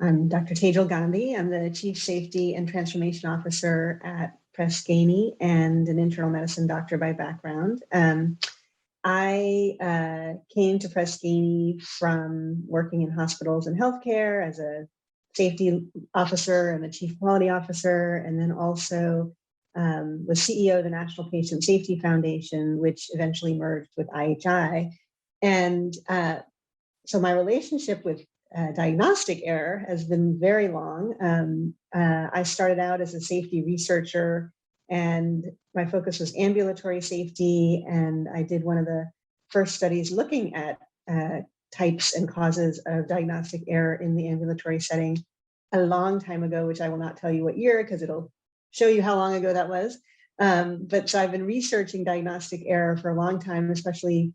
I'm Dr. Tejal Gandhi. I'm the Chief Safety and Transformation Officer at GANEY and an internal medicine doctor by background. I came to GANEY from working in hospitals and healthcare as a safety officer and a chief quality officer, and then also was CEO of the National Patient Safety Foundation, which eventually merged with IHI. And so my relationship with diagnostic error has been very long. I started out as a safety researcher, and my focus was ambulatory safety. And I did one of the first studies looking at types and causes of diagnostic error in the ambulatory setting a long time ago, which I will not tell you what year because it'll show you how long ago that was. But so I've been researching diagnostic error for a long time, especially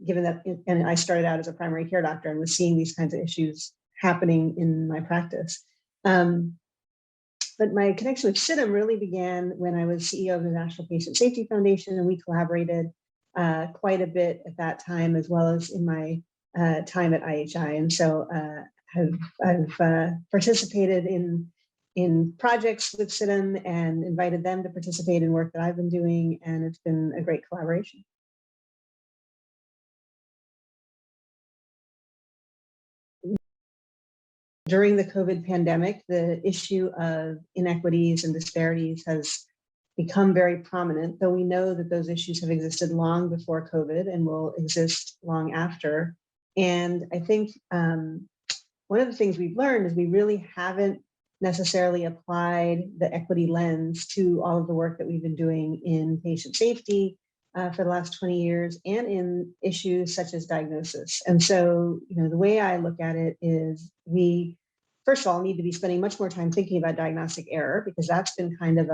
given that, and I started out as a primary care doctor and was seeing these kinds of issues happening in my practice. But my connection with SIDM really began when I was CEO of the National Patient Safety Foundation, and we collaborated quite a bit at that time, as well as in my time at IHI. And so I've participated in projects with SIDM and invited them to participate in work that I've been doing, and it's been a great collaboration. During the COVID pandemic, the issue of inequities and disparities has become very prominent, though we know that those issues have existed long before COVID and will exist long after. And I think one of the things we've learned is we really haven't necessarily applied the equity lens to all of the work that we've been doing in patient safety for the last 20 years and in issues such as diagnosis. And so, the way I look at it is we, first of all, need to be spending much more time thinking about diagnostic error, because that's been kind of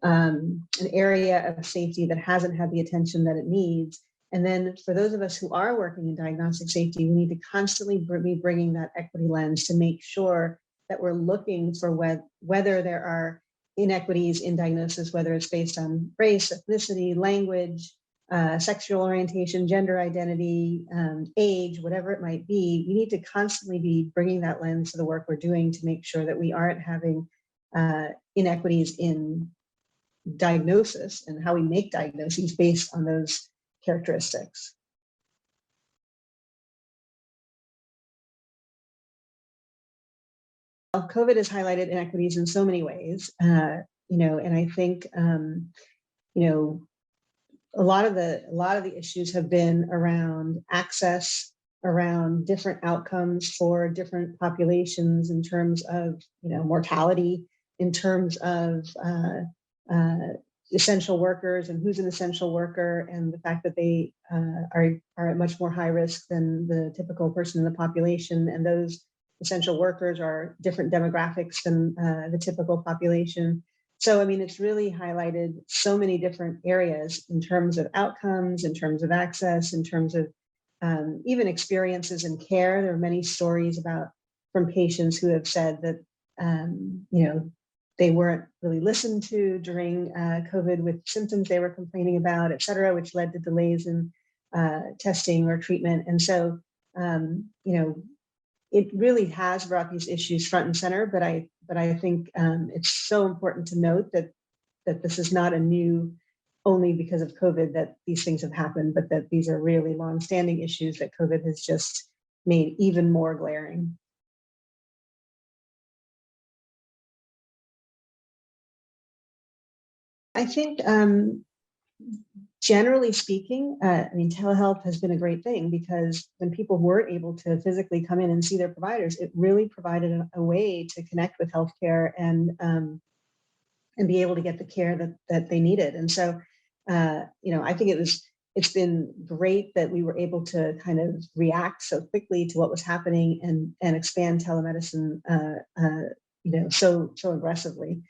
an area of safety that hasn't had the attention that it needs. And then for those of us who are working in diagnostic safety, we need to constantly be bringing that equity lens to make sure that we're looking for whether there are inequities in diagnosis, whether it's based on race, ethnicity, language, sexual orientation, gender identity, age, whatever it might be. We need to constantly be bringing that lens to the work we're doing to make sure that we aren't having inequities in diagnosis and how we make diagnoses based on those characteristics. COVID has highlighted inequities in so many ways, and I think, a lot of the issues have been around access, around different outcomes for different populations in terms of, mortality, in terms of essential workers and who's an essential worker, and the fact that they are at much more high risk than the typical person in the population, and those essential workers are different demographics than the typical population. So, it's really highlighted so many different areas in terms of outcomes, in terms of access, in terms of even experiences in care. There are many stories from patients who have said that, they weren't really listened to during COVID with symptoms they were complaining about, et cetera, which led to delays in testing or treatment. And so, it really has brought these issues front and center, but I think it's so important to note that this is not a new, only because of COVID that these things have happened, but that these are really longstanding issues that COVID has just made even more glaring. I think generally speaking, telehealth has been a great thing, because when people weren't able to physically come in and see their providers, it really provided a way to connect with healthcare and be able to get the care that they needed. And so, I think it's been great that we were able to kind of react so quickly to what was happening and expand telemedicine, so aggressively.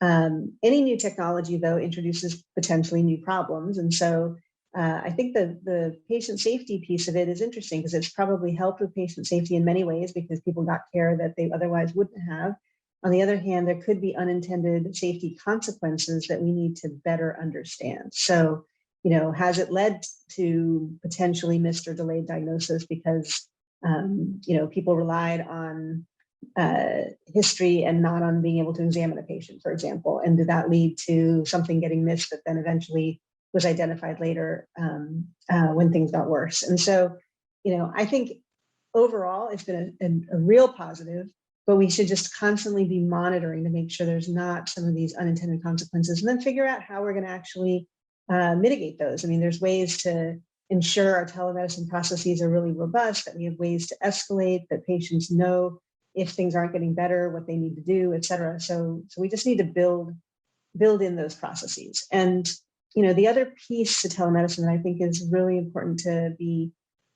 Any new technology, though, introduces potentially new problems. And so I think the patient safety piece of it is interesting, because it's probably helped with patient safety in many ways, because people got care that they otherwise wouldn't have. On the other hand, there could be unintended safety consequences that we need to better understand. So, has it led to potentially missed or delayed diagnosis because, people relied on history and not on being able to examine a patient, for example? And did that lead to something getting missed that then eventually was identified later when things got worse? And so, I think overall it's been a real positive, but we should just constantly be monitoring to make sure there's not some of these unintended consequences, and then figure out how we're going to actually mitigate those. I mean, there's ways to ensure our telemedicine processes are really robust, that we have ways to escalate, that patients know if things aren't getting better, what they need to do, et cetera. So we just need to build in those processes. And, the other piece to telemedicine that I think is really important to be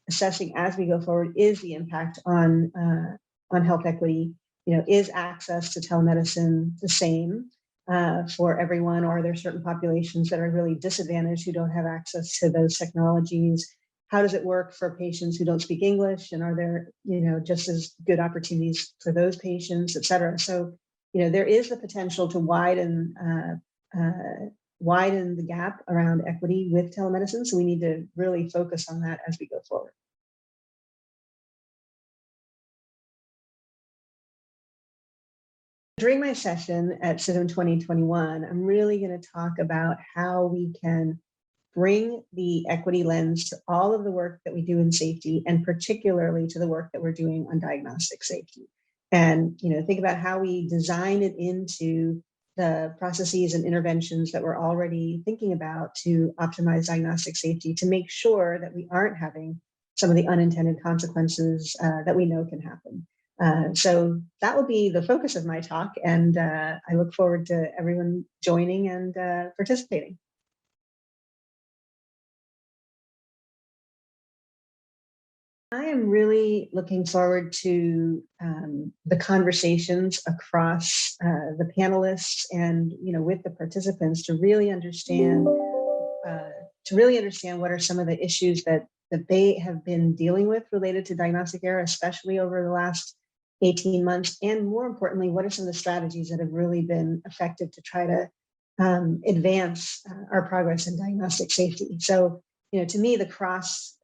assessing as we go forward is the impact on health equity. Is access to telemedicine the same for everyone, or are there certain populations that are really disadvantaged who don't have access to those technologies? How does it work for patients who don't speak English, and are there just as good opportunities for those patients, et cetera? So there is the potential to widen the gap around equity with telemedicine, so we need to really focus on that as we go forward. During my session at SIDM 2021, I'm really going to talk about how we can bring the equity lens to all of the work that we do in safety, and particularly to the work that we're doing on diagnostic safety. And think about how we design it into the processes and interventions that we're already thinking about to optimize diagnostic safety, to make sure that we aren't having some of the unintended consequences that we know can happen. So that will be the focus of my talk, and I look forward to everyone joining and participating. I am really looking forward to the conversations across the panelists and with the participants to really understand what are some of the issues that they have been dealing with related to diagnostic error, especially over the last 18 months, and more importantly, what are some of the strategies that have really been effective to try to advance our progress in diagnostic safety. So, to me, the cross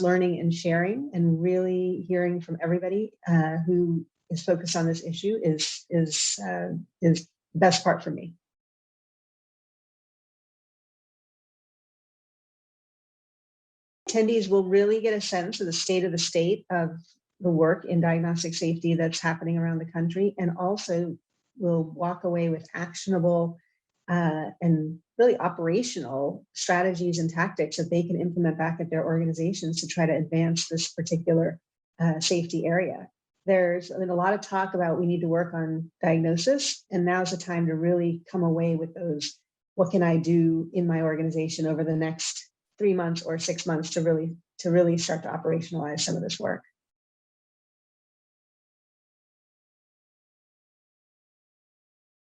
learning and sharing, and really hearing from everybody who is focused on this issue is the best part for me. Attendees will really get a sense of the state of the work in diagnostic safety that's happening around the country, and also will walk away with actionable and really operational strategies and tactics that they can implement back at their organizations to try to advance this particular safety area. There's been a lot of talk about we need to work on diagnosis, and now's the time to really come away with those, what can I do in my organization over the next 3 months or 6 months to really start to operationalize some of this work.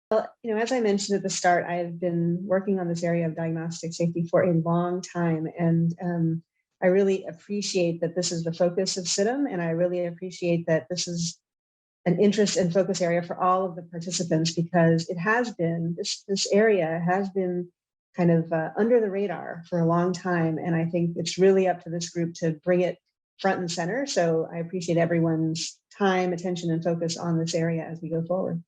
Well, as I mentioned at the start, I've been working on this area of diagnostic safety for a long time, and I really appreciate that this is the focus of SIDM, and I really appreciate that this is an interest and focus area for all of the participants, because it has been, this area has been kind of under the radar for a long time, and I think it's really up to this group to bring it front and center. So I appreciate everyone's time, attention, and focus on this area as we go forward.